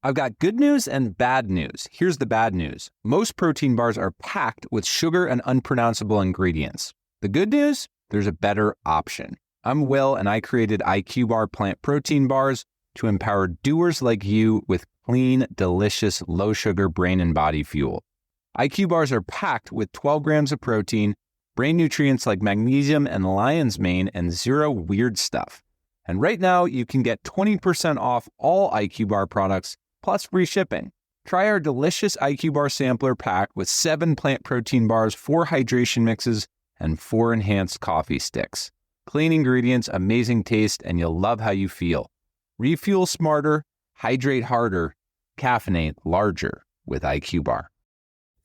I've got good news and bad news. Here's the bad news. Most protein bars are packed with sugar and unpronounceable ingredients. The good news? There's a better option. I'm Will, and I created IQ Bar plant protein bars to empower doers like you with clean, delicious, low-sugar brain and body fuel. IQ bars are packed with 12 grams of protein, brain nutrients like magnesium and lion's mane, and zero weird stuff. And right now, you can get 20% off all IQ Bar products, plus free shipping. Try our delicious IQ Bar sampler pack with 7 plant protein bars, 4 hydration mixes, and 4 enhanced coffee sticks. Clean ingredients, amazing taste, and you'll love how you feel. Refuel smarter, hydrate harder, caffeinate larger with IQ Bar.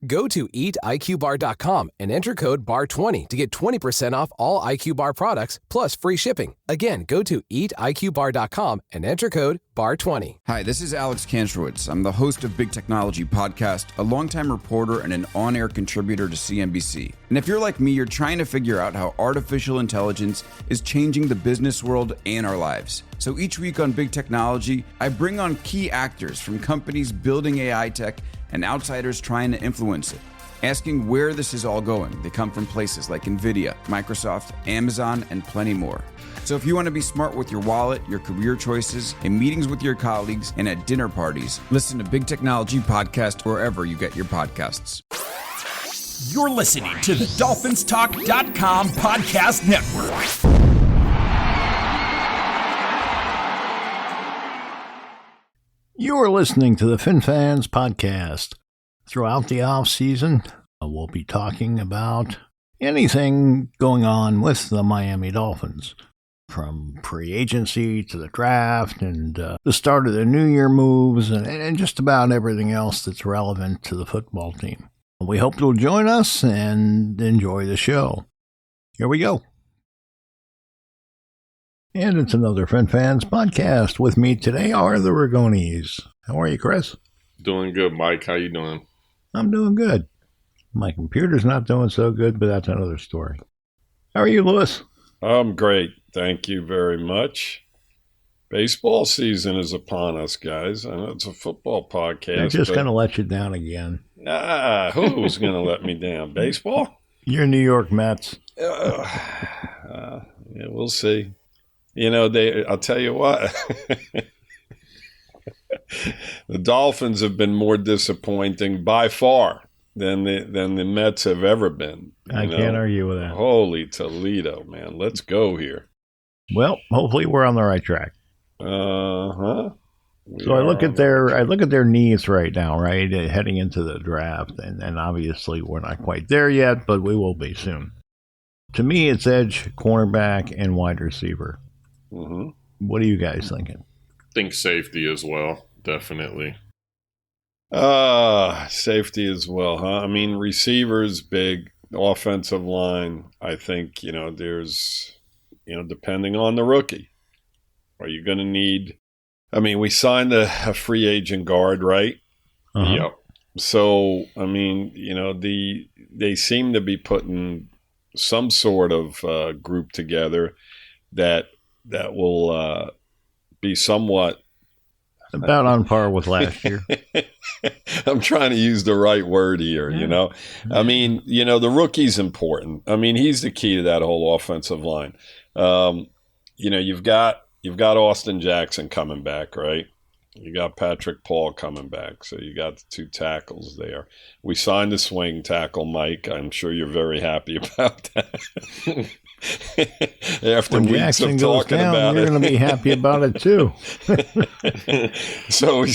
Go to eatiqbar.com and enter code BAR20 to get 20% off all IQ Bar products plus free shipping. Again, go to eatiqbar.com and enter code BAR20. Hi, this is Alex Kantrowitz. I'm the host of Big Technology Podcast, a longtime reporter and an on-air contributor to CNBC. And if you're like me, you're trying to figure out how artificial intelligence is changing the business world and our lives. So each week on Big Technology, I bring on key actors from companies building AI tech and outsiders trying to influence it, asking where this is all going. They come from places like NVIDIA, Microsoft, Amazon, and plenty more. So if you want to be smart with your wallet, your career choices, in meetings with your colleagues, and at dinner parties, listen to Big Technology Podcast wherever you get your podcasts. You're listening to the DolphinsTalk.com podcast network. You are listening to the FinFans podcast. Throughout the off season, we'll be talking about anything going on with the Miami Dolphins, from free agency to the draft and the start of the New Year moves and just about everything else that's relevant to the football team. We hope you'll join us and enjoy the show. Here we go. And it's another FinFans podcast. With me today are the Ragones. How are you, Chris? Doing good, Mike. How you doing? I'm doing good. My computer's not doing so good, but that's another story. How are you, Lewis? I'm great. Thank you very much. Baseball season is upon us, guys. I know it's a football podcast. They're just going to let you down again. Who's going to let me down? Baseball? Your New York Mets. Yeah, we'll see. You know, I'll tell you what, the Dolphins have been more disappointing by far than the Mets have ever been. I can't argue with that. Holy Toledo, man. Let's go here. Well, hopefully we're on the right track. Uh-huh. So I look at their needs right now, right, heading into the draft, and obviously we're not quite there yet, but we will be soon. To me, it's edge, cornerback, and wide receiver. Mm-hmm. What are you guys thinking? Think safety as well, definitely. Safety as well, huh? I mean, receivers, big. Offensive line, I think, there's, depending on the rookie. Are you going to need... I mean, we signed a free agent guard, right? Uh-huh. Yep. So, I mean, they seem to be putting some sort of group together that will be somewhat about on par with last year. I'm trying to use the right word here, I mean, the rookie's important. I mean, he's the key to that whole offensive line. You've got Austin Jackson coming back, right? You got Patrick Paul coming back, so you got the 2 tackles there. We signed a swing tackle, Mike. I'm sure you're very happy about that. After when weeks Jackson of goes talking down, about you're it, going to be happy about it too. So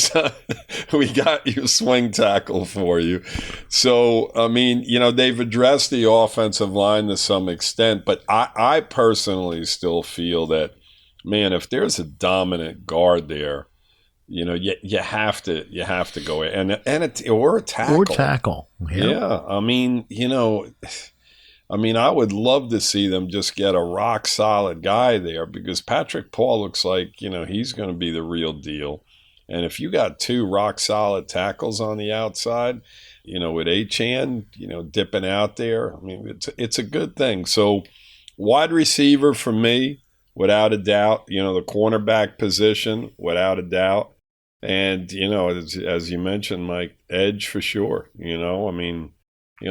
we got your swing tackle for you. So I mean, they've addressed the offensive line to some extent, but I personally still feel that, man, if there's a dominant guard there, you have to go or a tackle. Or tackle. Yeah. I mean, I would love to see them just get a rock solid guy there, because Patrick Paul looks like, he's going to be the real deal. And if you got 2 rock solid tackles on the outside, with Achane, dipping out there, I mean, it's a good thing. So wide receiver for me, without a doubt, the cornerback position, without a doubt. And, as you mentioned, Mike, edge for sure.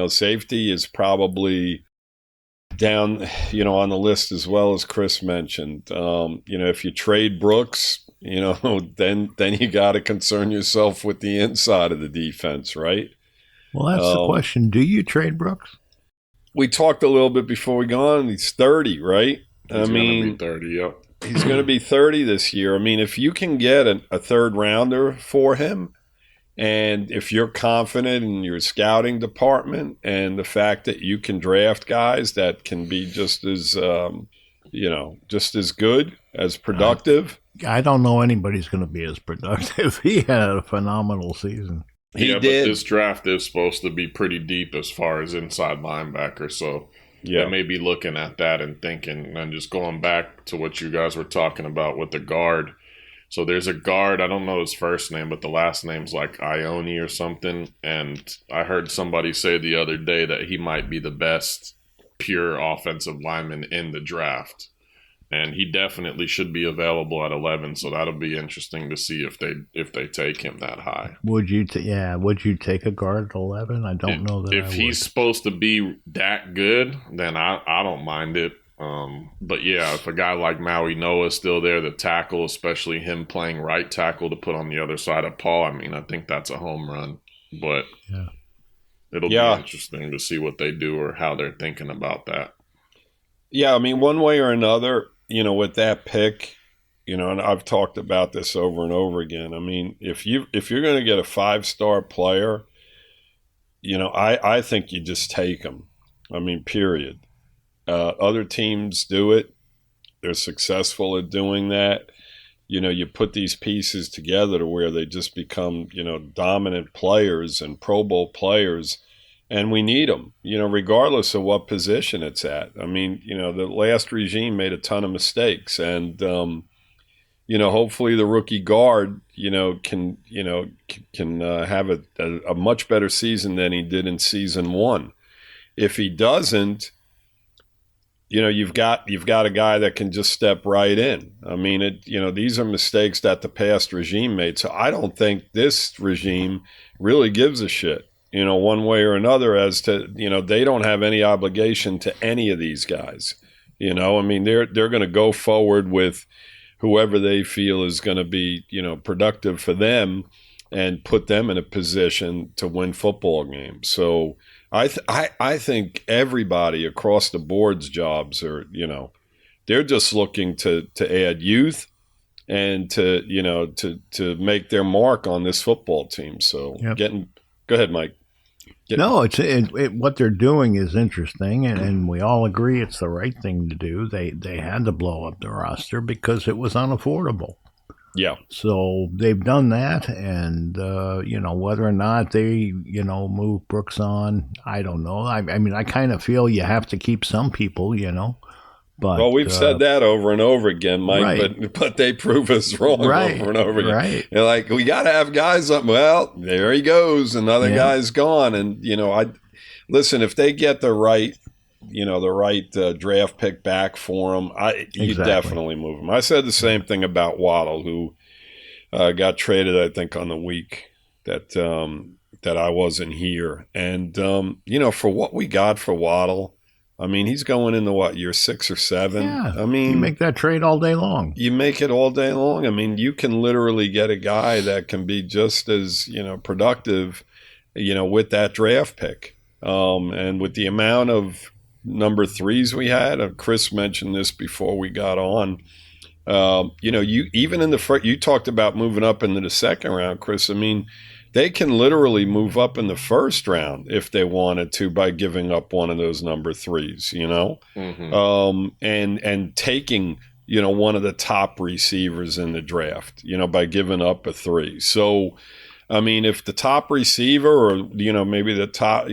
Safety is probably down, on the list as well, as Chris mentioned. If you trade Brooks, then you got to concern yourself with the inside of the defense, right? Well, that's the question. Do you trade Brooks? We talked a little bit before we go on. He's 30, right? He's going to be 30, yep. He's going to be 30 this year. I mean, if you can get a third rounder for him, and if you're confident in your scouting department and the fact that you can draft guys that can be just as good, as productive. I don't know anybody's going to be as productive. He had a phenomenal season. He did. But this draft is supposed to be pretty deep as far as inside linebacker, so they may be looking at that and thinking, and just going back to what you guys were talking about with the guard. So there's a guard, I don't know his first name, but the last name's like Ione or something, and I heard somebody say the other day that he might be the best pure offensive lineman in the draft. And he definitely should be available at 11, so that'll be interesting to see if they take him that high. Would you take a guard at 11? I don't know that. If he's supposed to be that good, then I don't mind it. But yeah, if a guy like Maui Noah is still there, the tackle, especially him playing right tackle to put on the other side of Paul, I think that's a home run. But it'll be interesting to see what they do or how they're thinking about that. Yeah, one way or another, with that pick, and I've talked about this over and over again. If you're going to get a 5-star player, I think you just take him. Period. Other teams do it. They're successful at doing that. You put these pieces together to where they just become, dominant players and Pro Bowl players. And we need them, regardless of what position it's at. The last regime made a ton of mistakes, and hopefully the rookie guard, can have a much better season than he did in season 1. If he doesn't, you've got a guy that can just step right in. These are mistakes that the past regime made, so I don't think this regime really gives a shit. One way or another, as to, they don't have any obligation to any of these guys. They're going to go forward with whoever they feel is going to be, productive for them and put them in a position to win football games. So I think everybody across the board's jobs are, they're just looking to add youth and to make their mark on this football team. So go ahead, Mike. No, what they're doing is interesting, and we all agree it's the right thing to do. They had to blow up the roster because it was unaffordable. Yeah. So they've done that, and whether or not they move Brooks on, I don't know. I kind of feel you have to keep some people, But, we've said that over and over again, Mike, right. but they prove us wrong over and over again. Right. They're like, we got to have guys up. Well, there he goes. Another guy's gone. And, listen, if they get the right draft pick back for him, you definitely move him. I said the same thing about Waddle, who got traded, I think, on the week that I wasn't here. And, for what we got for Waddle, he's going into year 6 or 7. Yeah. You make that trade all day long. You make it all day long. You can literally get a guy that can be just as, productive, with that draft pick. And with the amount of number 3s we had, Chris mentioned this before we got on. You even in the first, you talked about moving up into the second round, Chris. They can literally move up in the first round if they wanted to by giving up one of those number 3s, and taking, one of the top receivers in the draft, by giving up a 3. So, if the top receiver or, maybe the top,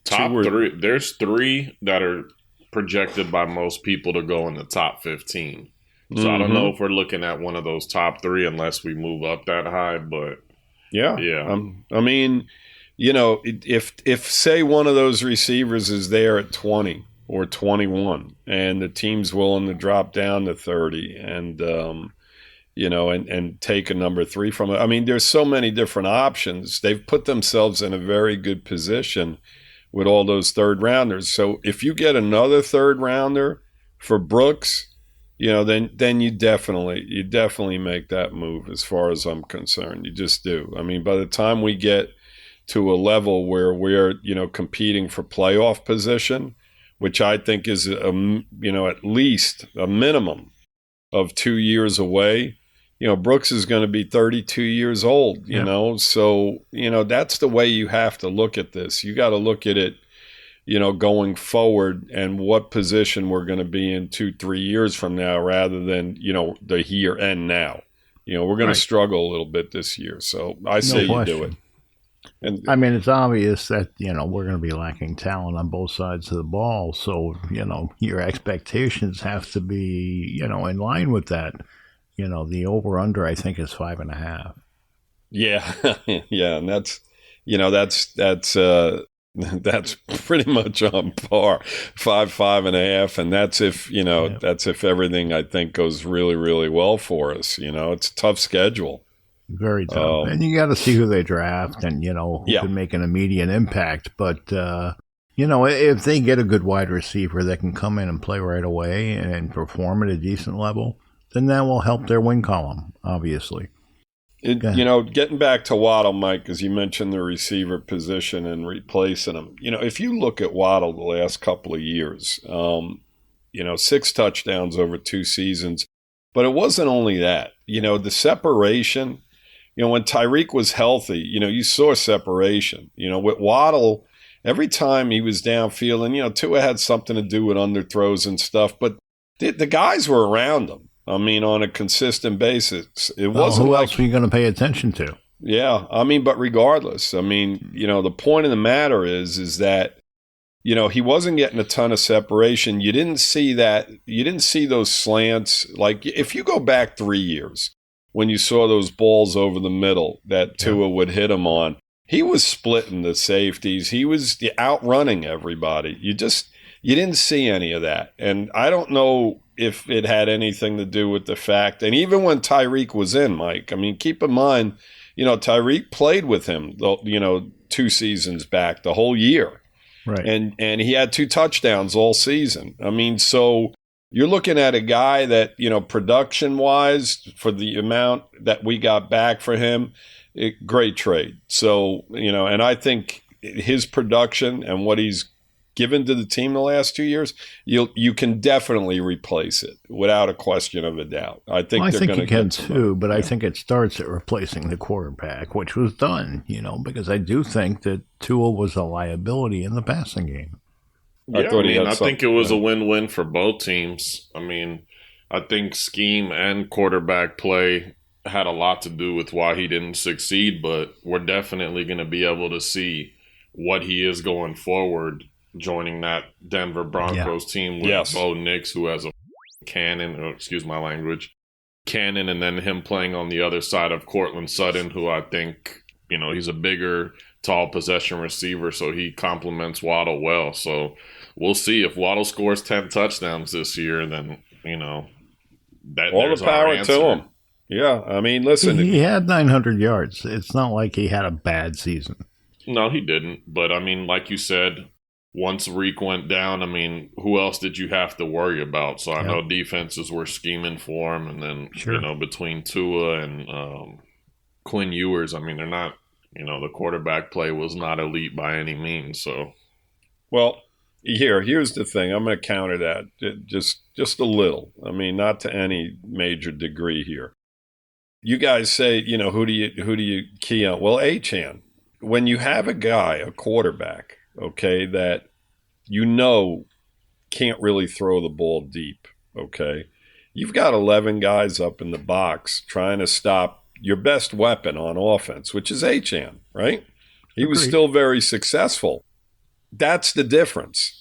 top 3, there's 3 that are projected by most people to go in the top 15. So I don't know if we're looking at one of those top 3 unless we move up that high, but. Yeah. If say one of those receivers is there at 20 or 21 and the team's willing to drop down to 30 and, and take a number 3 from it. I mean, there's so many different options. They've put themselves in a very good position with all those third rounders. So if you get another third rounder for Brooks, then you definitely make that move as far as I'm concerned. You just do. I mean, by the time we get to a level where we're, competing for playoff position, which I think is, at least a minimum of 2 years away, Brooks is going to be 32 years old, So, that's the way you have to look at this. You got to look at it, going forward and what position we're going to be in 2-3 years from now rather than, the here and now. We're going to struggle a little bit this year. So I say you do it. And I mean, it's obvious that, we're going to be lacking talent on both sides of the ball. So, your expectations have to be, in line with that. The over-under, I think, is 5.5. Yeah. Yeah. And that's pretty much on par, 5.5. And that's if, that's if everything, I think, goes really, really well for us. It's a tough schedule. Very tough. And you got to see who they draft and, who can make an immediate impact. But, if they get a good wide receiver that can come in and play right away and perform at a decent level, then that will help their win column, obviously. Getting back to Waddle, Mike, because you mentioned the receiver position and replacing him. If you look at Waddle the last couple of years, 6 touchdowns over 2 seasons. But it wasn't only that. The separation, when Tyreek was healthy, you saw separation. With Waddle, every time he was downfield, and, Tua had something to do with underthrows and stuff, but the guys were around him. I mean, on a consistent basis. It wasn't who else were you going to pay attention to? Yeah. I mean, but regardless, the point of the matter is that, he wasn't getting a ton of separation. You didn't see that. You didn't see those slants. Like, if you go back 3 years when you saw those balls over the middle that Tua would hit him on, he was splitting the safeties. He was outrunning everybody. You didn't see any of that. And I don't know if it had anything to do with the fact, and even when Tyreek was in, Mike, keep in mind, Tyreek played with him, 2 seasons back, the whole year. Right. And he had 2 touchdowns all season. So you're looking at a guy that, production-wise, for the amount that we got back for him, great trade. So, and I think his production and what he's given to the team the last 2 years, you can definitely replace it without a question of a doubt. I think they're going to get too, but I think it starts at replacing the quarterback, which was done, because I do think that Tua was a liability in the passing game. Yeah, I think it was a win-win for both teams. I think scheme and quarterback play had a lot to do with why he didn't succeed, but we're definitely going to be able to see what he is going forward, joining that Denver Broncos team with Bo Nix, who has a cannon, excuse my language, cannon, and then him playing on the other side of Cortland Sutton, who I think, he's a bigger, tall possession receiver, so he complements Waddle well. So we'll see if Waddle scores 10 touchdowns this year, then, that all the power to him. Yeah, listen. He had 900 yards. It's not like he had a bad season. No, he didn't. But, like you said, once Reek went down, who else did you have to worry about? So I know defenses were scheming for him, and then, between Tua and Quinn Ewers, they're not, the quarterback play was not elite by any means. So, well, here's the thing. I'm going to counter that just a little. Not to any major degree here. You guys say, who do you key on? Well, Achane. When you have a guy, a quarterback, okay, that can't really throw the ball deep, okay? You've got 11 guys up in the box trying to stop your best weapon on offense, which is Achane, right? He was still very successful. That's the difference.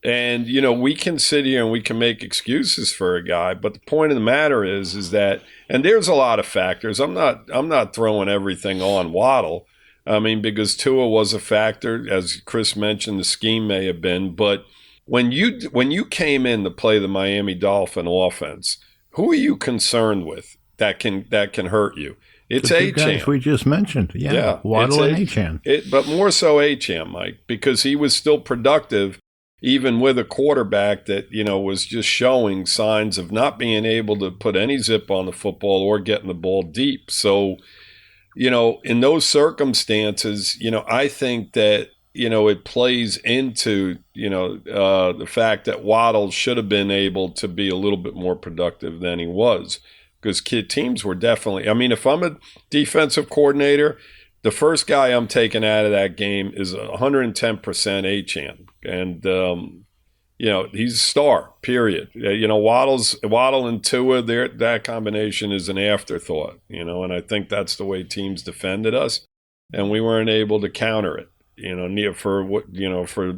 And, we can sit here and we can make excuses for a guy, but the point of the matter is that, and there's a lot of factors. I'm not throwing everything on Waddle. Because Tua was a factor, as Chris mentioned, the scheme may have been. But when you came in to play the Miami Dolphin offense, who are you concerned with? that can hurt you. It's the two guys Achane. we just mentioned. Yeah. Waddle and Achane. But more so Achane, Mike, because he was still productive even with a quarterback that, was just showing signs of not being able to put any zip on the football or getting the ball deep. So, in those circumstances, I think that, it plays into, the fact that Waddle should have been able to be a little bit more productive than he was. Because teams were definitely – I mean, if I'm a defensive coordinator, the first guy I'm taking out of that game is 110% Achane. And, he's a star, period. Waddle and Tua, that combination is an afterthought, and I think that's the way teams defended us. And we weren't able to counter it, for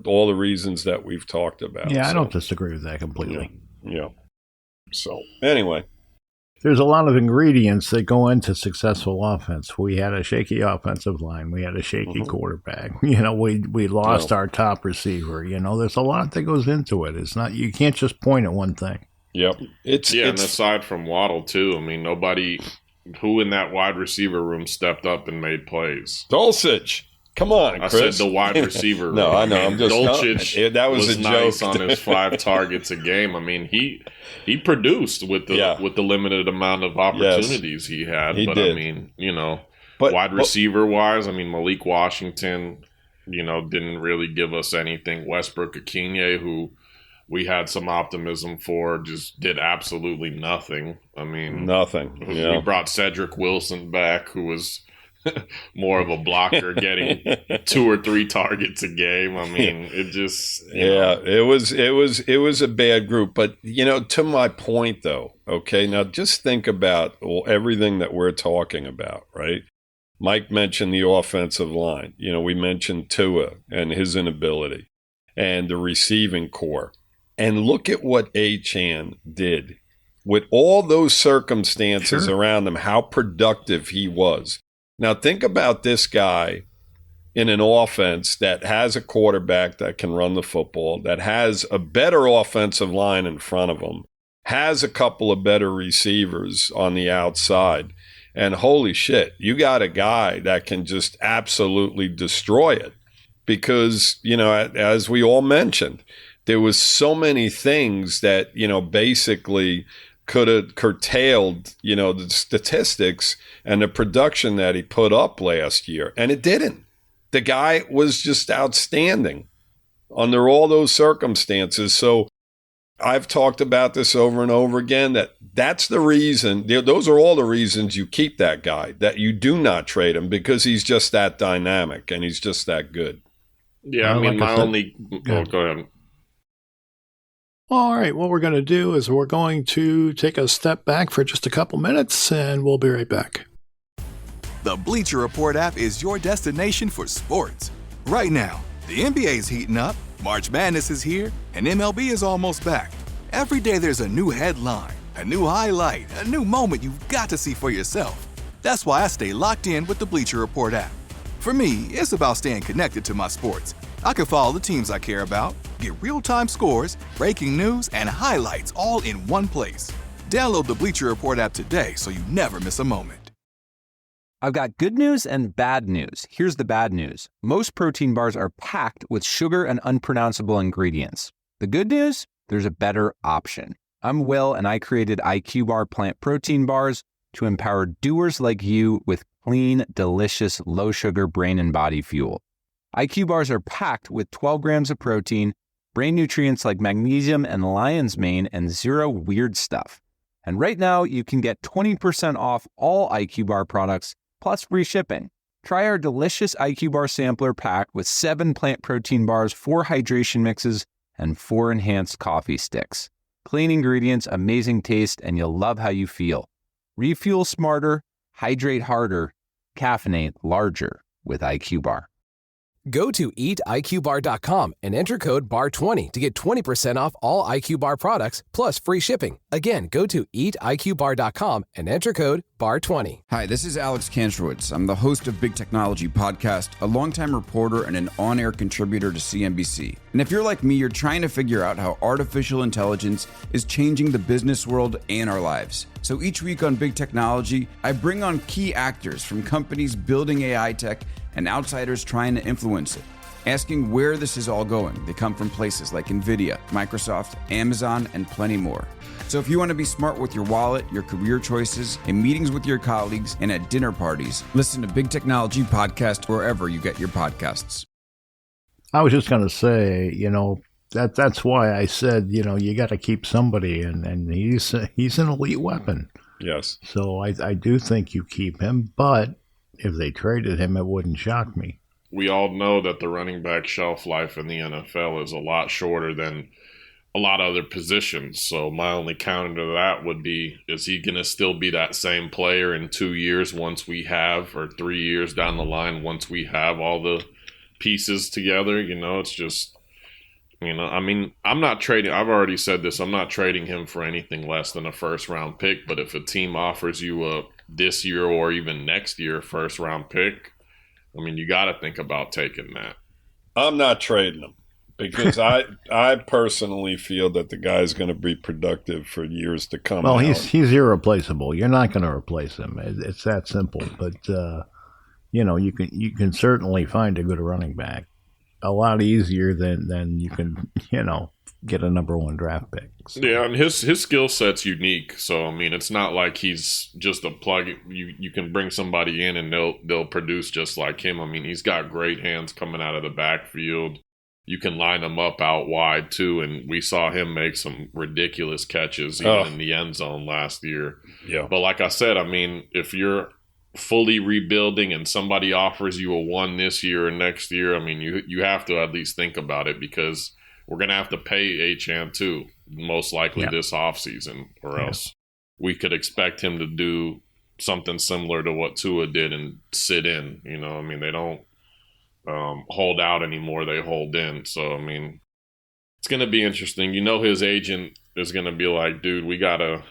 all the reasons that we've talked about. Yeah, I don't disagree with that completely. Yeah. So, anyway. There's a lot of ingredients that go into successful offense. We had a shaky offensive line. We had a shaky quarterback. We lost our top receiver. There's a lot that goes into it. It's not, you can't just point at one thing. Yep. And aside from Waddle too, I mean, nobody who in that wide receiver room stepped up and made plays. Dulcich. Come on, Chris. I said the wide receiver. No, I know. I'm just Dolchich that was a nice joke on his 5 targets a game. I mean, he produced with the limited amount of opportunities he had. He did. I mean, wide receiver wise, I mean, Malik Washington, didn't really give us anything. Westbrook Akinye, who we had some optimism for, just did absolutely nothing. I mean, nothing. We brought Cedric Wilson back, who was more of a blocker, getting 2 or 3 targets a game. I mean, it just it was a bad group. But to my point though, okay, now just think about everything that we're talking about, right? Mike mentioned the offensive line. We mentioned Tua and his inability, and the receiving core, and look at what Achane did with all those circumstances around him. How productive he was. Now, think about this guy in an offense that has a quarterback that can run the football, that has a better offensive line in front of him, has a couple of better receivers on the outside. And holy shit, you got a guy that can just absolutely destroy it. Because, as we all mentioned, there was so many things that, basically could have curtailed, the statistics and the production that he put up last year. And it didn't. The guy was just outstanding under all those circumstances. So I've talked about this over and over again, that's the reason. Those are all the reasons you keep that guy, that you do not trade him, because he's just that dynamic and he's just that good. Yeah, I mean, go ahead. All right, what we're going to do is we're going to take a step back for just a couple minutes, and we'll be right back. The Bleacher Report app is your destination for sports. Right now, the NBA is heating up, March Madness is here, and MLB is almost back. Every day there's a new headline, a new highlight, a new moment you've got to see for yourself. That's why I stay locked in with the Bleacher Report app. For me, it's about staying connected to my sports. I can follow the teams I care about, get real-time scores, breaking news, and highlights all in one place. Download the Bleacher Report app today so you never miss a moment. I've got good news and bad news. Here's the bad news. Most protein bars are packed with sugar and unpronounceable ingredients. The good news? There's a better option. I'm Will, and I created IQ Bar plant protein bars to empower doers like you with clean, delicious, low-sugar brain and body fuel. IQ bars are packed with 12 grams of protein, brain nutrients like magnesium and lion's mane, and 0 weird stuff. And right now, you can get 20% off all IQ Bar products, plus free shipping. Try our delicious IQ Bar sampler pack with 7 plant protein bars, 4 hydration mixes, and 4 enhanced coffee sticks. Clean ingredients, amazing taste, and you'll love how you feel. Refuel smarter, hydrate harder, caffeinate larger with IQ Bar. Go to eatiqbar.com and enter code BAR20 to get 20% off all IQ Bar products, plus free shipping. Again, go to eatiqbar.com and enter code bar 20. Hi, this is Alex Kantrowitz. I'm the host of Big Technology Podcast, a longtime reporter and an on-air contributor to CNBC. And if you're like me, you're trying to figure out how artificial intelligence is changing the business world and our lives. So each week on Big Technology, I bring on key actors from companies building AI tech and outsiders trying to influence it, asking where this is all going. They come from places like NVIDIA, Microsoft, Amazon, and plenty more. So if you want to be smart with your wallet, your career choices, in meetings with your colleagues, and at dinner parties, listen to Big Technology Podcast wherever you get your podcasts. I was just going to say, that's why I said, you got to keep somebody, and he's an elite weapon. Yes. So I do think you keep him, but if they traded him, it wouldn't shock me. We all know that the running back shelf life in the NFL is a lot shorter than a lot of other positions. So my only counter to that would be, is he going to still be that same player in 2 years once we have, or 3 years down the line once we have all the pieces together? It's just, I'm not trading. I've already said this. I'm not trading him for anything less than a first round pick. But if a team offers you this year or even next year first round pick, you got to think about taking that. I'm not trading him because I personally feel that the guy's going to be productive for years to come. Well, he's irreplaceable. You're not going to replace him. It's that simple. But you can certainly find a good running back a lot easier than you can get a number one draft pick. So. Yeah, and his skill set's unique. So it's not like he's just a plug. You can bring somebody in and they'll produce just like him. He's got great hands coming out of the backfield. You can line him up out wide too, and we saw him make some ridiculous catches even in the end zone last year. Yeah. But like I said, if you're fully rebuilding and somebody offers you a 1 this year or next year, you have to at least think about it, because we're going to have to pay Achane too, most likely this offseason, or else we could expect him to do something similar to what Tua did and sit in. They don't hold out anymore, they hold in. So, it's going to be interesting. His agent is going to be like, dude, we gotta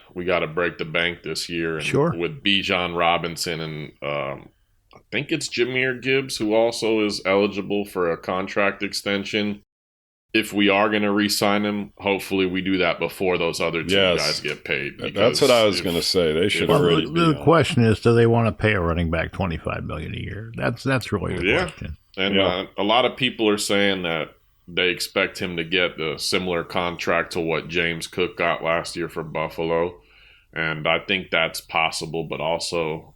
break the bank this year. And sure. With Bijan Robinson and I think it's Jahmyr Gibbs, who also is eligible for a contract extension. If we are going to re-sign him, hopefully we do that before those other two guys get paid. That's what I was going to say. They should already be. The question is, do they want to pay a running back $25 million a year? That's really the question. And a lot of people are saying that they expect him to get a similar contract to what James Cook got last year for Buffalo. And I think that's possible, but also,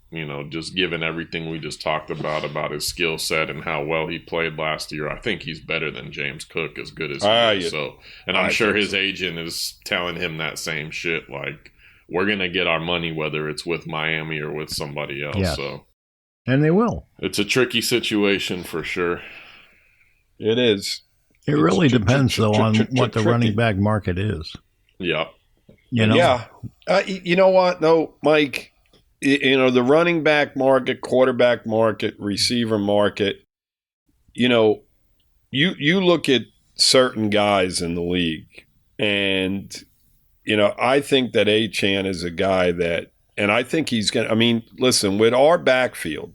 just given everything we just talked about his skill set and how well he played last year, I think he's better than James Cook, as good as he is. So, and I'm sure his agent is telling him that same shit. Like, we're going to get our money, whether it's with Miami or with somebody else. Yes. So, and they will. It's a tricky situation for sure. It is. It really depends, though, on what the running back market is. Yeah. Yeah. You know what, though, Mike? The running back market, quarterback market, receiver market, you look at certain guys in the league, and, I think that Achane is a guy that, and I think he's going to, listen, with our backfield,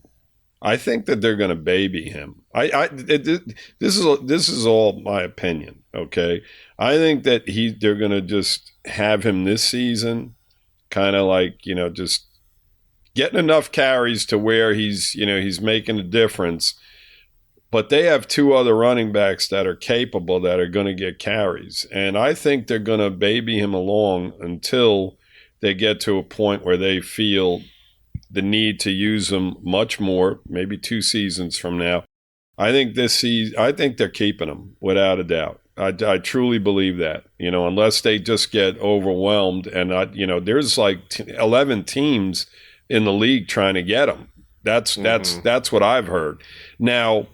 I think that they're going to baby him. This is all my opinion, okay? I think that they're going to just have him this season, kind of like, just getting enough carries to where he's making a difference. But they have two other running backs that are capable, that are going to get carries. And I think they're going to baby him along until they get to a point where they feel the need to use him much more, maybe 2 seasons from now. I think this season, I think they're keeping him without a doubt. I truly believe that, unless they just get overwhelmed. And, there's like 11 teams in the league trying to get him. That's what I've heard. Now,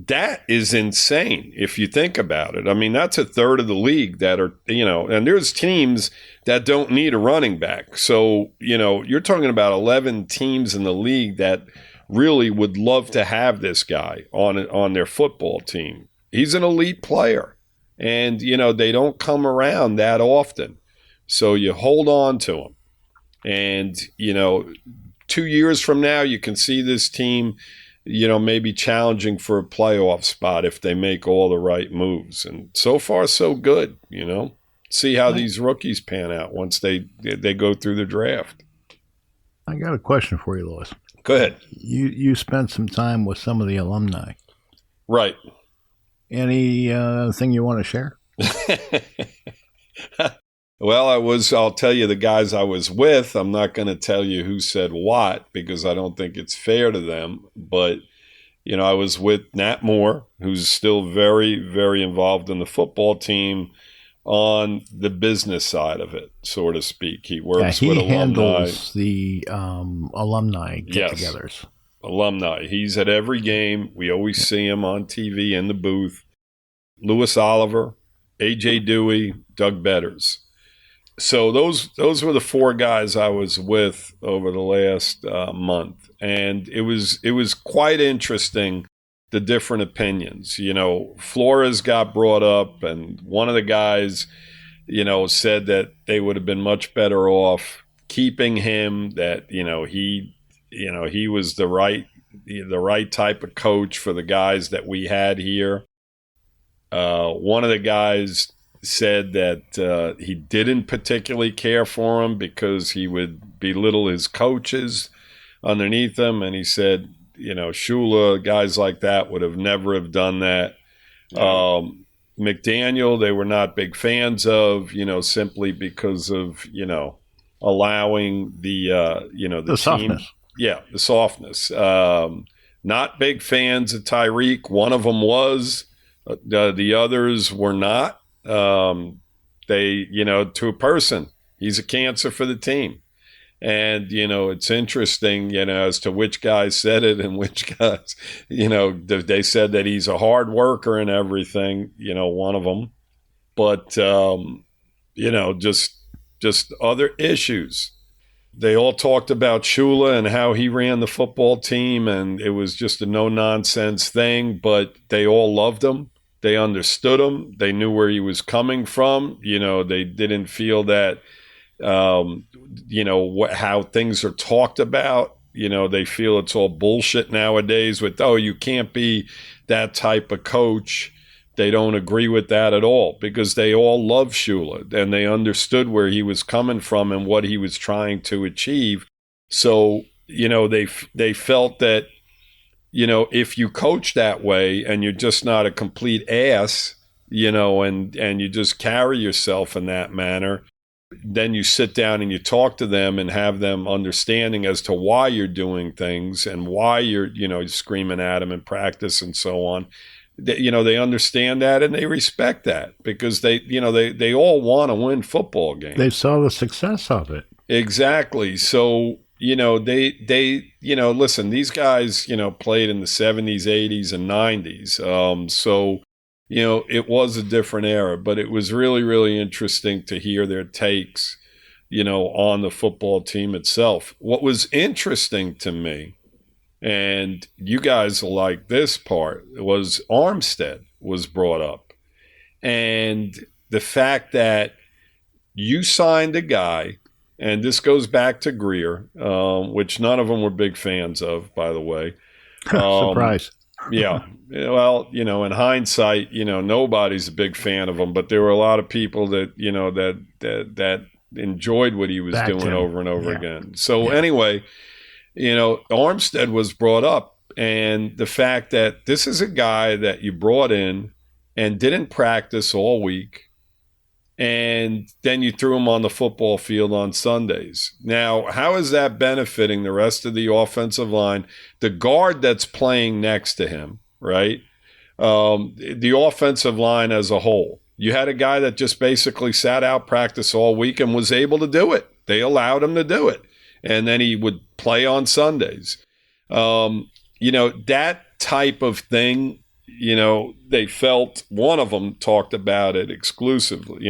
that is insane if you think about it. That's a third of the league that are, and there's teams that don't need a running back. So, you're talking about 11 teams in the league that really would love to have this guy on their football team. He's an elite player, and, they don't come around that often. So you hold on to him and, 2 years from now, you can see this team, maybe challenging for a playoff spot if they make all the right moves. And so far, so good, See how these rookies pan out once they go through the draft. I got a question for you, Louis. Go ahead. You spent some time with some of the alumni. Right. Any thing you want to share? Well, I'll tell you the guys I was with. I'm not going to tell you who said what because I don't think it's fair to them. But, I was with Nat Moore, who's still very, very involved in the football team on the business side of it, so to speak. He works with alumni. He handles the alumni get-togethers. Yes, alumni. He's at every game. We always see him on TV in the booth. Louis Oliver, A.J. Dewey, Doug Betters. So those were the four guys I was with over the last month, and it was quite interesting, the different opinions. Flores got brought up, and one of the guys, said that they would have been much better off keeping him. That he was the right type of coach for the guys that we had here. One of the guys said that he didn't particularly care for him because he would belittle his coaches underneath him, and he said, Shula, guys like that would have never have done that. McDaniel, they were not big fans of, simply because of, allowing the softness. Team. Yeah, the softness. Not big fans of Tyreek. One of them was. The others were not. They, to a person, he's a cancer for the team. And, it's interesting, as to which guys said it and which guys, they said that he's a hard worker and everything, one of them. But, just other issues. They all talked about Shula and how he ran the football team, and it was just a no-nonsense thing, but they all loved him. They understood him. They knew where he was coming from. They didn't feel that, how things are talked about. They feel it's all bullshit nowadays with, you can't be that type of coach. They don't agree with that at all because they all love Shula and they understood where he was coming from and what he was trying to achieve. So, they felt that, if you coach that way and you're just not a complete ass, and you just carry yourself in that manner, then you sit down and you talk to them and have them understanding as to why you're doing things and why you're, screaming at them in practice and so on. They understand that and they respect that because they all want to win football games. They saw the success of it. Exactly. So, they listen, these guys, played in the 70s, 80s, and 90s. So, it was a different era, but it was really, really interesting to hear their takes, on the football team itself. What was interesting to me, and you guys will like this part, was Armstead was brought up. And the fact that you signed a guy, and this goes back to Greer, which none of them were big fans of, by the way. Surprise. Yeah. Well, in hindsight, nobody's a big fan of him, but there were a lot of people that, that enjoyed what he was doing over and over again. So anyway, Armstead was brought up, and the fact that this is a guy that you brought in and didn't practice all week, and then you threw him on the football field on Sundays. Now, how is that benefiting the rest of the offensive line? The guard that's playing next to him, right? The offensive line as a whole. You had a guy that just basically sat out practice all week and was able to do it. They allowed him to do it. And then he would play on Sundays. That type of thing, they felt, one of them talked about it exclusively,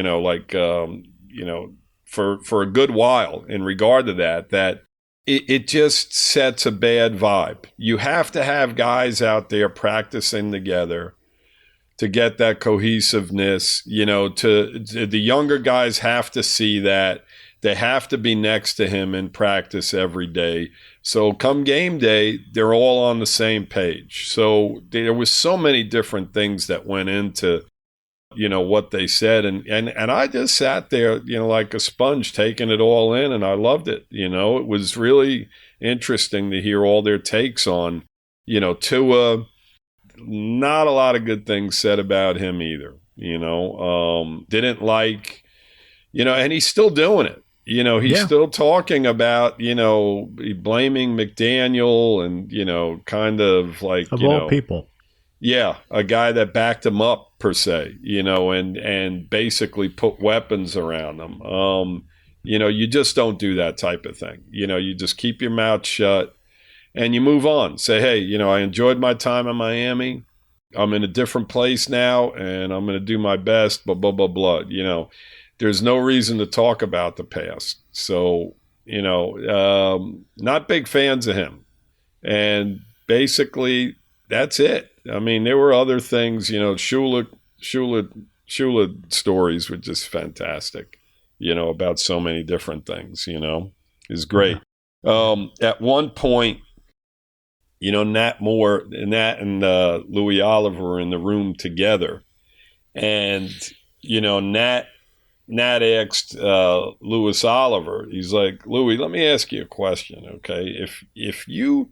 for a good while in regard to that it just sets a bad vibe. You have to have guys out there practicing together to get that cohesiveness, to the younger guys have to see that They have to be next to him in practice every day. So come game day, they're all on the same page. So there was so many different things that went into, what they said. And I just sat there, like a sponge, taking it all in, and I loved it. It was really interesting to hear all their takes on, Tua. Not a lot of good things said about him either, didn't like, and he's still doing it. He's still talking about, blaming McDaniel and, kind of like, of all people. Yeah, a guy that backed him up per se, and basically put weapons around him. You just don't do that type of thing. You just keep your mouth shut and you move on. Say, hey, I enjoyed my time in Miami. I'm in a different place now and I'm going to do my best, blah, blah, blah, blah. There's no reason to talk about the past. So, not big fans of him. And basically, that's it. I mean, there were other things, Shula stories were just fantastic, about so many different things, is great. At one point, Nat and Louis Oliver were in the room together. And, Nat asked Louis Oliver, he's like, Louis, let me ask you a question, okay? If you,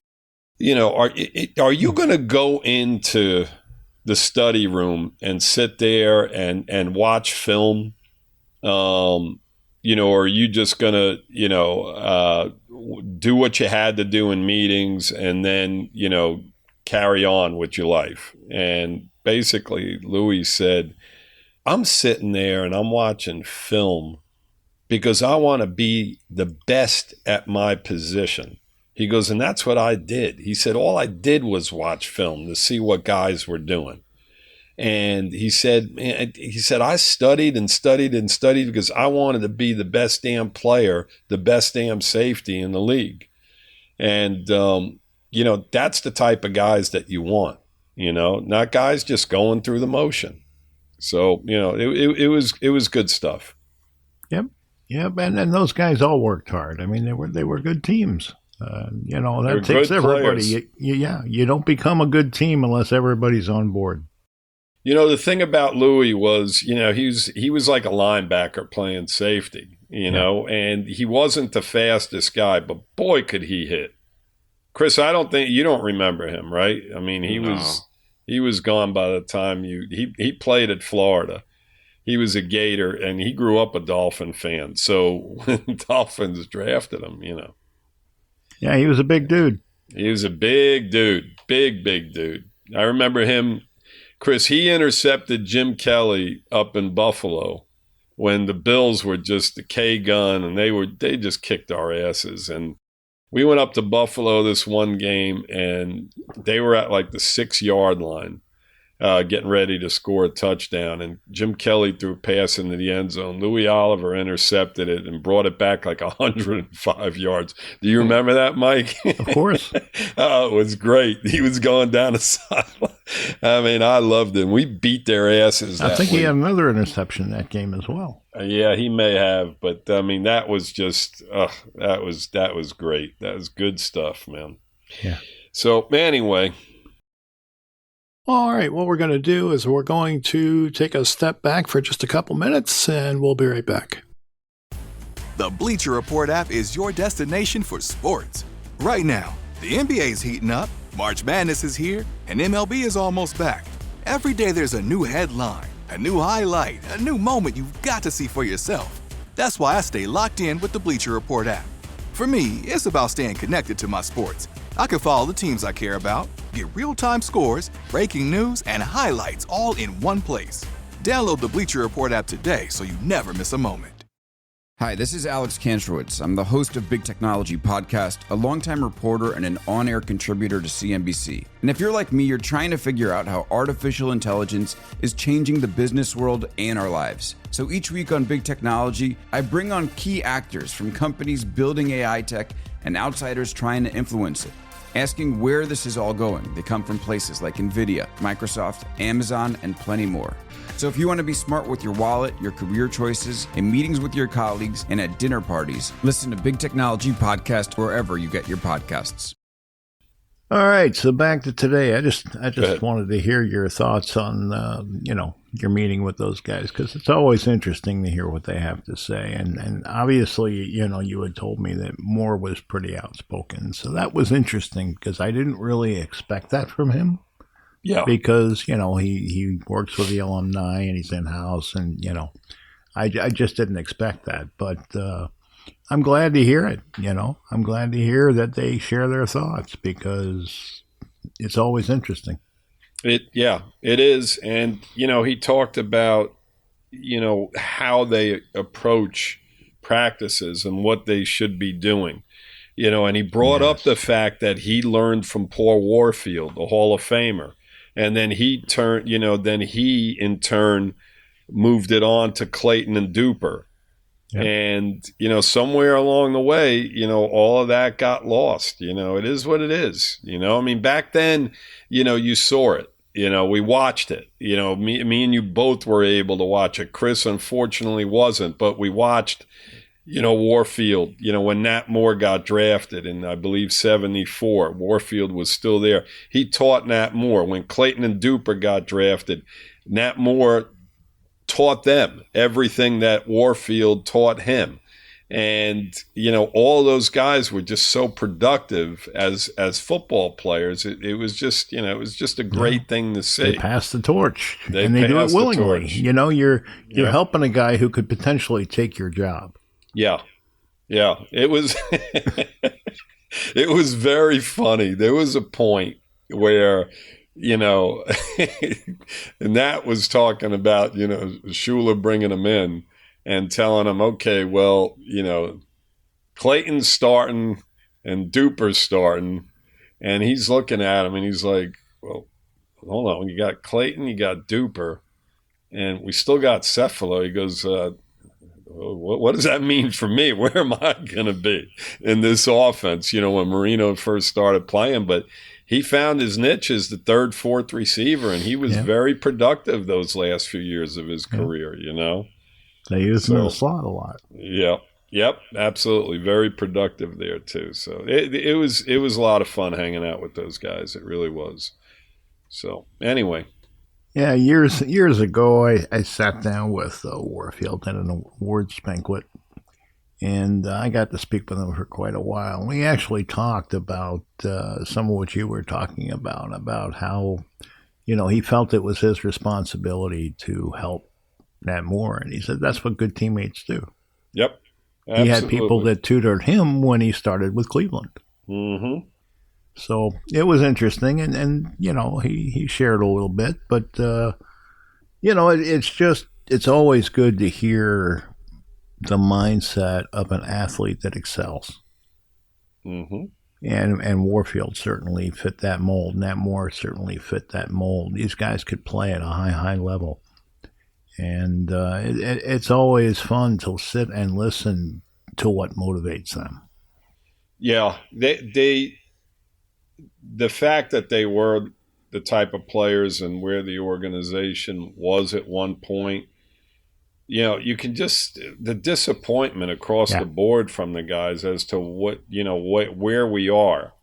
are you going to go into the study room and sit there and watch film, or are you just going to, do what you had to do in meetings and then, carry on with your life? And basically, Louis said, I'm sitting there and I'm watching film because I want to be the best at my position. He goes, and that's what I did. He said, all I did was watch film to see what guys were doing. And he said, I studied and studied and studied because I wanted to be the best damn player, the best damn safety in the league. And, that's the type of guys that you want, not guys just going through the motion. So, it was good stuff. Yep. And those guys all worked hard. I mean, they were good teams. That takes everybody. You don't become a good team unless everybody's on board. The thing about Louis was, he was like a linebacker playing safety, and he wasn't the fastest guy, but boy, could he hit. Chris, I don't think you don't remember him, right? I mean, he was gone by the time he played at Florida. He was a Gator, and he grew up a Dolphin fan. So when Dolphins drafted him, Yeah, he was a big dude. He was a big dude, big dude. I remember him, Chris, he intercepted Jim Kelly up in Buffalo when the Bills were just the K-gun, and they just kicked our asses. And we went up to Buffalo this one game, and they were at like the 6-yard line, getting ready to score a touchdown. And Jim Kelly threw a pass into the end zone. Louis Oliver intercepted it and brought it back like 105 yards. Do you remember that, Mike? Of course. Oh, it was great. He was going down the sideline. I mean, I loved him. We beat their asses. I think he had another interception in that game as well. Yeah, he may have, but I mean, that was just that was great. That was good stuff, man. Yeah. So anyway. All right, what we're going to do is we're going to take a step back for just a couple minutes, and we'll be right back. The Bleacher Report app is your destination for sports. Right now, the NBA is heating up, March Madness is here, and MLB is almost back. Every day there's a new headline, a new highlight, a new moment you've got to see for yourself. That's why I stay locked in with the Bleacher Report app. For me, it's about staying connected to my sports. I can follow the teams I care about, get real-time scores, breaking news, and highlights all in one place. Download the Bleacher Report app today so you never miss a moment. Hi, this is Alex Kantrowitz. I'm the host of Big Technology Podcast, a longtime reporter and an on-air contributor to CNBC. And if you're like me, you're trying to figure out how artificial intelligence is changing the business world and our lives. So each week on Big Technology, I bring on key actors from companies building AI tech and outsiders trying to influence it. asking where this is all going. They come from places like NVIDIA, Microsoft, Amazon, and plenty more. So if you want to be smart with your wallet, your career choices, in meetings with your colleagues, and at dinner parties, listen to Big Technology Podcast wherever you get your podcasts. All right, so back to today. I just wanted to hear your thoughts on, your meeting with those guys, because it's always interesting to hear what they have to say. And obviously, you had told me that Moore was pretty outspoken. So that was interesting because I didn't really expect that from him. Yeah. Because, he works with the alumni and he's in-house and, I just didn't expect that. But I'm glad to hear it, I'm glad to hear that they share their thoughts because it's always interesting. It is. And, he talked about, how they approach practices and what they should be doing, and he brought up the fact that he learned from Paul Warfield, the Hall of Famer. And then he in turn moved it on to Clayton and Duper. Yep. And, somewhere along the way, all of that got lost. It is what it is. Back then, you saw it. We watched it. Me and you both were able to watch it. Chris, unfortunately, wasn't. But we watched, Warfield, when Nat Moore got drafted in, I believe, 74. Warfield was still there. He taught Nat Moore. When Clayton and Duper got drafted, Nat Moore taught them everything that Warfield taught him. And, all those guys were just so productive as football players. It was just, a great thing to see. They pass the torch and they do it willingly. You're helping a guy who could potentially take your job. Yeah. Yeah. It was, it was very funny. There was a point where, and that was talking about, Shula bringing him in and telling him, okay, well, Clayton's starting and Duper's starting. And he's looking at him and he's like, well, hold on. You got Clayton, you got Duper, and we still got Cephalo. He goes, what does that mean for me? Where am I going to be in this offense? When Marino first started playing, but he found his niche as the third, fourth receiver, and he was very productive those last few years of his career, They used him in the slot a lot. Yeah. Yep, absolutely. Very productive there, too. So it was a lot of fun hanging out with those guys. It really was. So, anyway. Yeah, years ago, I sat down with Warfield at an awards banquet, and I got to speak with him for quite a while. We actually talked about some of what you were talking about how, he felt it was his responsibility to help Nat Moore, and he said that's what good teammates do. Yep, absolutely. He had people that tutored him when he started with Cleveland. Mm-hmm. So it was interesting, and he shared a little bit, but it's always good to hear the mindset of an athlete that excels. Mm-hmm. And Warfield certainly fit that mold. Nat Moore certainly fit that mold. These guys could play at a high level. And it's always fun to sit and listen to what motivates them. Yeah, the fact that they were the type of players and where the organization was at one point, you can just the disappointment across the board from the guys as to where we are,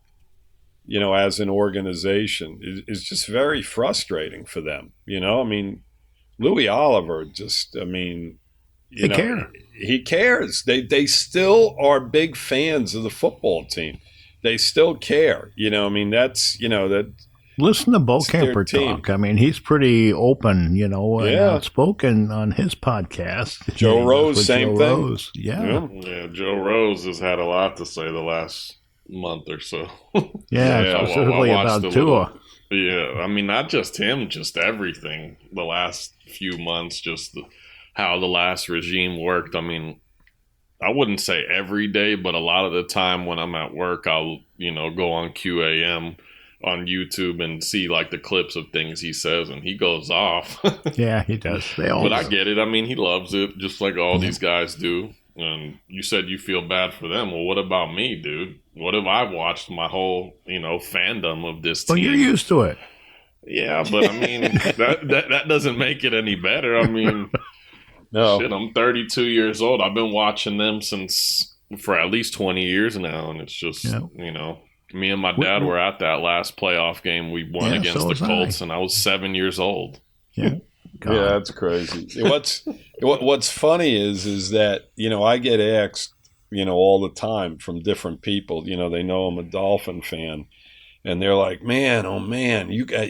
as an organization is just very frustrating for them. Louis Oliver he cares. They still are big fans of the football team. They still care. That's, that. Listen to Bo Camper talk. He's pretty open, and outspoken on his podcast. Joe Rose, same thing. Rose. Yeah. Joe Rose has had a lot to say the last month or so. Specifically about Tua. Not just him, just everything. The last few months, just how the last regime worked. I wouldn't say every day, but a lot of the time when I'm at work, I'll, go on QAM on YouTube and see like the clips of things he says, and he goes off. Yeah, he does. But I get it. He loves it just like all these guys do. And you said you feel bad for them. Well, what about me, dude? What have I watched my whole, fandom of this team? Well, you're used to it. Yeah, but I mean, that doesn't make it any better. I mean, No. shit, I'm 32 years old. I've been watching them for at least 20 years now, and it's just, me and my dad were at that last playoff game we won against the Colts, and I was 7 years old. Yeah. God. Yeah, that's crazy. What's funny is that, I get asked, all the time from different people, they know I'm a Dolphin fan, and they're like, man, oh man, you got,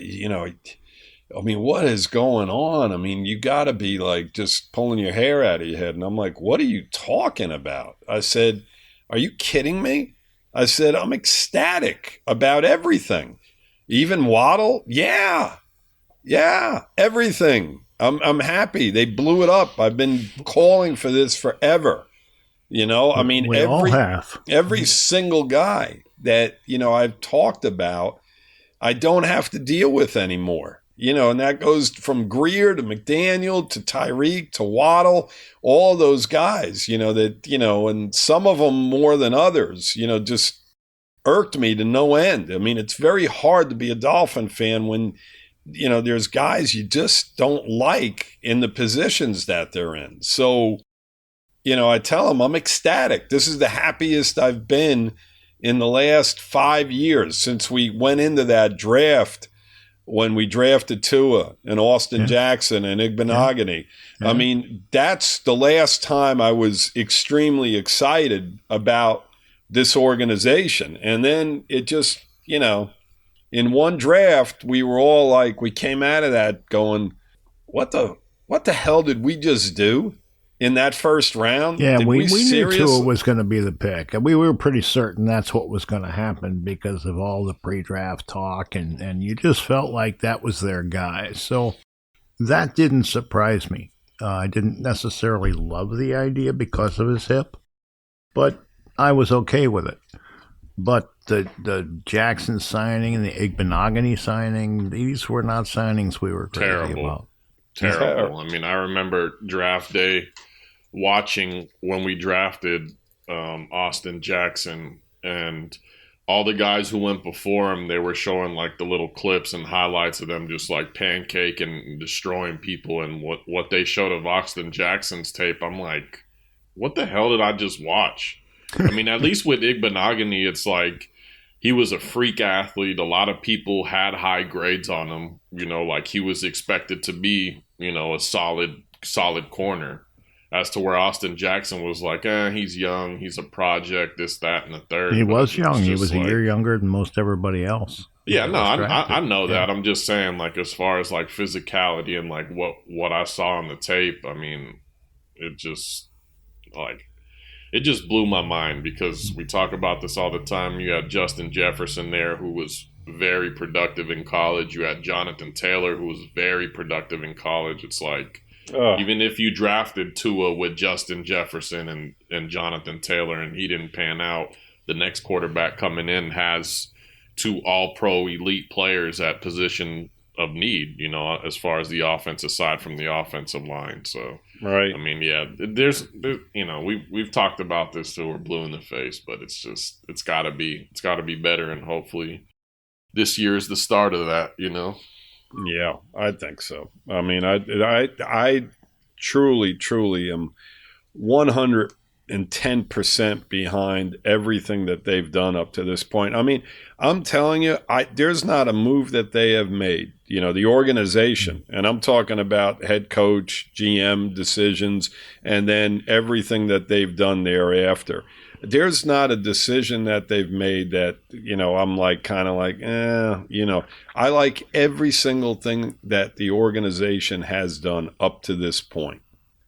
what is going on? I mean, you got to be like just pulling your hair out of your head. And I'm like, what are you talking about? I said, are you kidding me? I said, I'm ecstatic about everything. Even Waddle? Yeah, everything. I'm happy. They blew it up. I've been calling for this forever. We all have. Every single guy that, I've talked about, I don't have to deal with anymore. And that goes from Greer to McDaniel to Tyreek to Waddle, all those guys, and some of them more than others, just irked me to no end. I mean, it's very hard to be a Dolphin fan when, there's guys you just don't like in the positions that they're in. So, I tell them I'm ecstatic. This is the happiest I've been in the last 5 years since we went into that draft when we drafted Tua and Austin Jackson and Igbenogany. Yeah. I mean, that's the last time I was extremely excited about this organization. And then it just, in one draft, we were all like, we came out of that going, what the hell did we just do in that first round? Yeah, we knew Tua was going to be the pick. And we were pretty certain that's what was going to happen because of all the pre-draft talk. And you just felt like that was their guy. So that didn't surprise me. I didn't necessarily love the idea because of his hip, but I was okay with it. But the Jackson signing and the Igbenogany signing, these were not signings we were crazy about. Terrible. I mean, I remember draft day watching when we drafted Austin Jackson, and all the guys who went before him, they were showing like the little clips and highlights of them just like pancake and destroying people. And what they showed of Austin Jackson's tape, I'm like, what the hell did I just watch? I mean, at least with Igbenogany, it's like he was a freak athlete. A lot of people had high grades on him, like he was expected to be, a solid corner. As to where Austin Jackson was like, he's young, he's a project, this, that, and the third. He was young. He was a year younger than most everybody else. Yeah, no, I know that. I'm just saying, like, as far as like physicality and like what I saw on the tape, I mean, it just blew my mind because we talk about this all the time. You had Justin Jefferson there, who was very productive in college. You had Jonathan Taylor, who was very productive in college. It's like, even if you drafted Tua with Justin Jefferson and Jonathan Taylor and he didn't pan out, the next quarterback coming in has two all-pro elite players at position of need, as far as the offense, aside from the offensive line. So, right. I mean, yeah, there's we've talked about this till we're blue in the face, but it's gotta be better, and hopefully this year is the start of that, Yeah, I think so. I mean, I truly am 110% behind everything that they've done up to this point. I mean, I'm telling you, there's not a move that they have made, the organization, and I'm talking about head coach, GM decisions, and then everything that they've done thereafter. There's not a decision that they've made that, I'm like, kind of like, I like every single thing that the organization has done up to this point.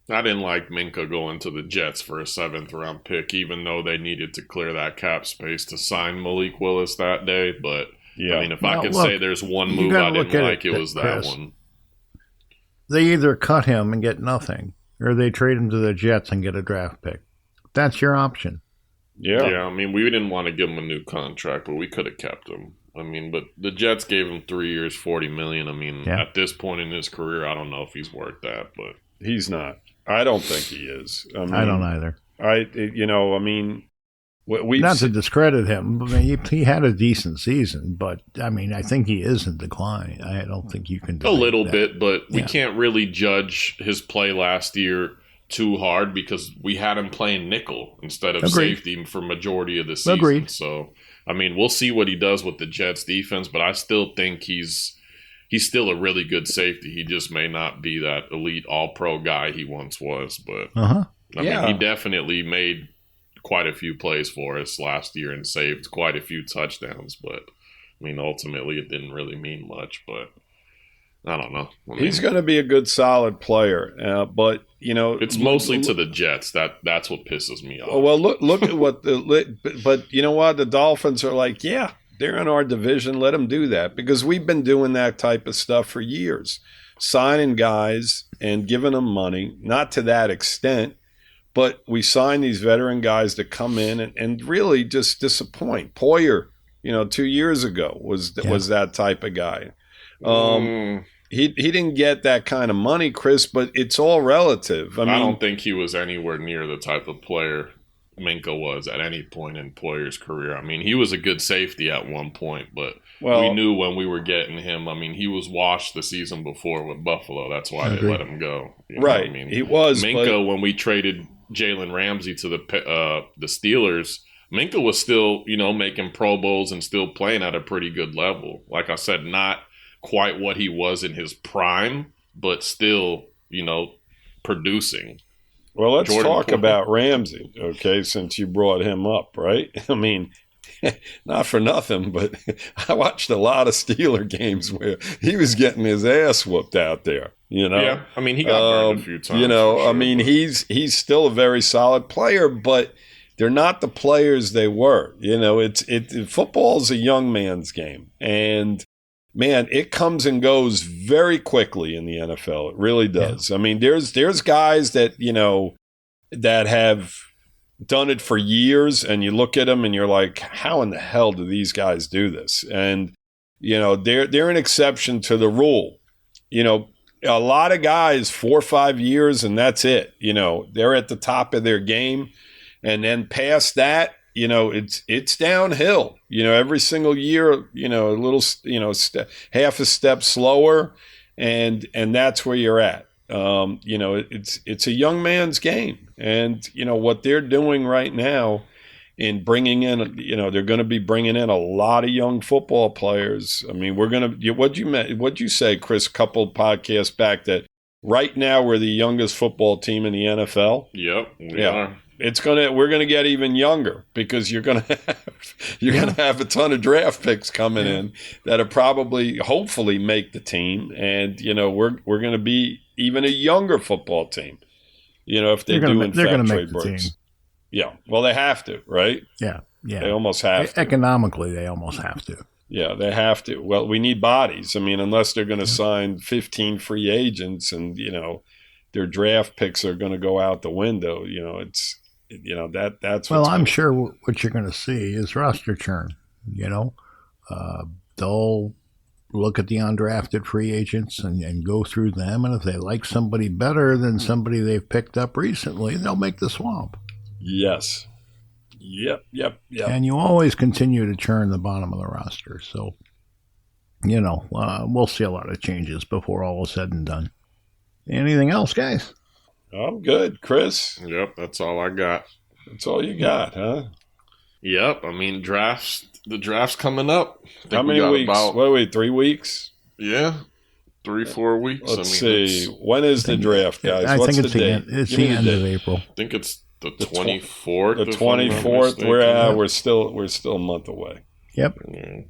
I didn't like Minka going to the Jets for a 7th round pick, even though they needed to clear that cap space to sign Malik Willis that day. But, yeah. I mean, if I could say there's one move I didn't like, it was that one. They either cut him and get nothing, or they trade him to the Jets and get a draft pick. That's your option. Yeah. Yeah, I mean, we didn't want to give him a new contract, but we could have kept him. I mean, but the Jets gave him 3 years, $40 million. I mean, at this point in his career, I don't know if he's worth that, but he's not. I don't think he is. I don't either. right? I mean, we not to discredit him, but he had a decent season. But I mean, I think he is in decline. I don't think you can a little that. bit, but we can't really judge his play last year too hard because we had him playing nickel instead of safety for majority of the season. Agreed. So, I mean, we'll see what he does with the Jets defense, but I still think he's still a really good safety. He just may not be that elite all-pro guy he once was. But, I mean, he definitely made quite a few plays for us last year and saved quite a few touchdowns. But, I mean, ultimately it didn't really mean much. But I don't know. He's going to be a good, solid player. But, it's mostly to the Jets. That's what pisses me off. Well, look at what but you know what? The Dolphins are like, yeah, they're in our division. Let them do that because we've been doing that type of stuff for years, signing guys and giving them money. Not to that extent, but we sign these veteran guys to come in and really just disappoint. Poyer, 2 years ago was that type of guy. He didn't get that kind of money, Chris, but it's all relative. I mean, I don't think he was anywhere near the type of player Minka was at any point in Poyer's career. I mean, he was a good safety at one point, but we knew when we were getting him. I mean, he was washed the season before with Buffalo. That's why they let him go. Right. I mean, he was. Minka, when we traded Jalen Ramsey to the Steelers, Minka was still, making Pro Bowls and still playing at a pretty good level. Like I said, not quite what he was in his prime, but still, producing. Well, let's talk about Ramsey, okay, since you brought him up, right? I mean, not for nothing, but I watched a lot of Steeler games where he was getting his ass whooped out there, Yeah, I mean, he got burned a few times. Sure, I mean, he's still a very solid player, but they're not the players they were. Football's a young man's game, and man, it comes and goes very quickly in the NFL. It really does. Yeah. I mean, there's guys that, that have done it for years, and you look at them and you're like, how in the hell do these guys do this? And, they're an exception to the rule. A lot of guys, 4 or 5 years, and that's it. They're at the top of their game. And then past that, it's downhill. Every single year, a little, half a step slower, and that's where you're at. It's a young man's game, and what they're doing right now in bringing in, they're going to be bringing in a lot of young football players. I mean, what'd you say, Chris? A couple podcasts back that right now we're the youngest football team in the NFL. Yep, we are. We're gonna get even younger because you're gonna have a ton of draft picks coming in that are probably hopefully make the team, and we're gonna be even a younger football team. If they're gonna make the team. Yeah, well, they have to, right? Yeah. They almost have to. Economically, they almost have to. Yeah, they have to. Well, we need bodies. I mean, unless they're going to sign 15 free agents and their draft picks are going to go out the window. That's well, I'm sure what you're going to see is roster churn. They'll look at the undrafted free agents and go through them, and if they like somebody better than somebody they've picked up recently, they'll make the swap. Yes. Yep. And you always continue to churn the bottom of the roster, so we'll see a lot of changes before all is said and done. Anything else, guys? I'm good, Chris. Yep, that's all I got. That's all you got, huh? Yep, I mean, the draft's coming up. How many weeks? What are we, 3 weeks? Yeah, 3-4 weeks. Let's see. When is the draft, guys? I What's think it's the date? It's the end of April. I think it's the 24th. The 24th. We're still a month away. Yep. Actually,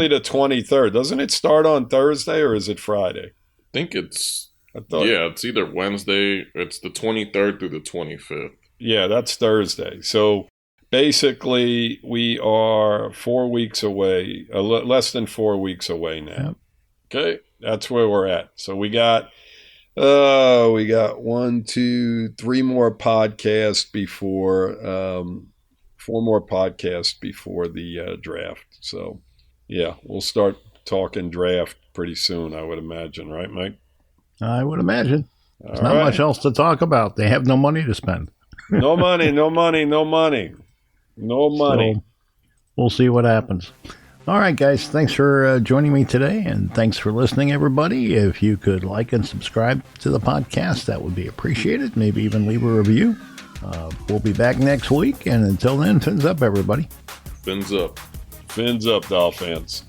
the 23rd. Doesn't it start on Thursday or is it Friday? I think it's either Wednesday. It's the 23rd through the 25th. Yeah, that's Thursday. So basically, we are 4 weeks away, less than 4 weeks away now. Yep. Okay, that's where we're at. So we got 1, 2, 3 more podcasts before 4 more podcasts before the draft. So yeah, we'll start talking draft pretty soon, I would imagine, right, Mike? I would imagine. There's not much else to talk about. They have no money to spend. No money, no money, no money. No money. So we'll see what happens. All right, guys. Thanks for joining me today, and thanks for listening, everybody. If you could like and subscribe to the podcast, that would be appreciated. Maybe even leave a review. We'll be back next week, and until then, fins up, everybody. Fins up. Fins up, Dolphins.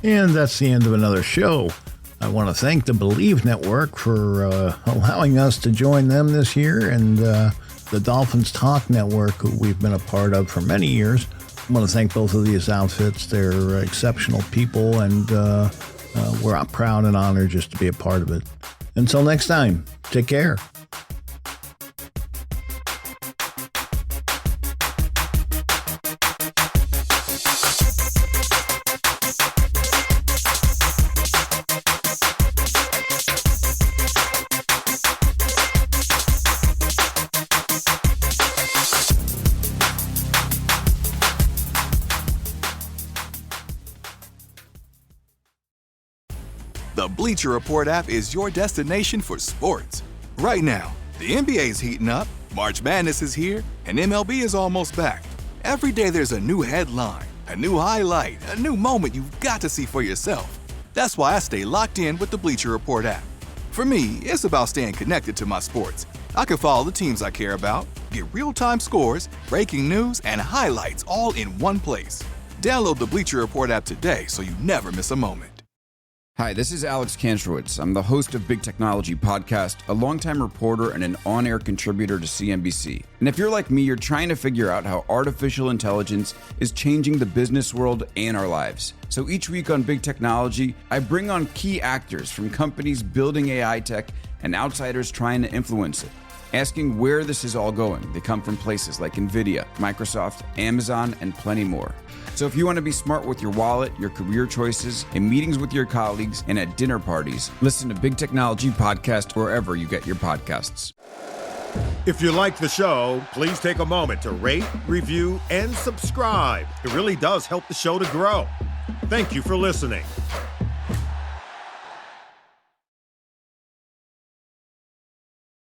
And that's the end of another show. I want to thank the Believe Network for allowing us to join them this year, and the Dolphins Talk Network, who we've been a part of for many years. I want to thank both of these outfits. They're exceptional people, and we're proud and honored just to be a part of it. Until next time, take care. The Bleacher Report app is your destination for sports. Right now, the NBA is heating up, March Madness is here, and MLB is almost back. Every day there's a new headline, a new highlight, a new moment you've got to see for yourself. That's why I stay locked in with the Bleacher Report app. For me, it's about staying connected to my sports. I can follow the teams I care about, get real-time scores, breaking news, and highlights all in one place. Download the Bleacher Report app today so you never miss a moment. Hi, this is Alex Kantrowitz. I'm the host of Big Technology Podcast, a longtime reporter and an on-air contributor to CNBC. And if you're like me, you're trying to figure out how artificial intelligence is changing the business world and our lives. So each week on Big Technology, I bring on key actors from companies building AI tech and outsiders trying to influence it, asking where this is all going. They come from places like NVIDIA, Microsoft, Amazon, and plenty more. So if you want to be smart with your wallet, your career choices, in meetings with your colleagues, and at dinner parties, listen to Big Technology Podcast wherever you get your podcasts. If you like the show, please take a moment to rate, review, and subscribe. It really does help the show to grow. Thank you for listening.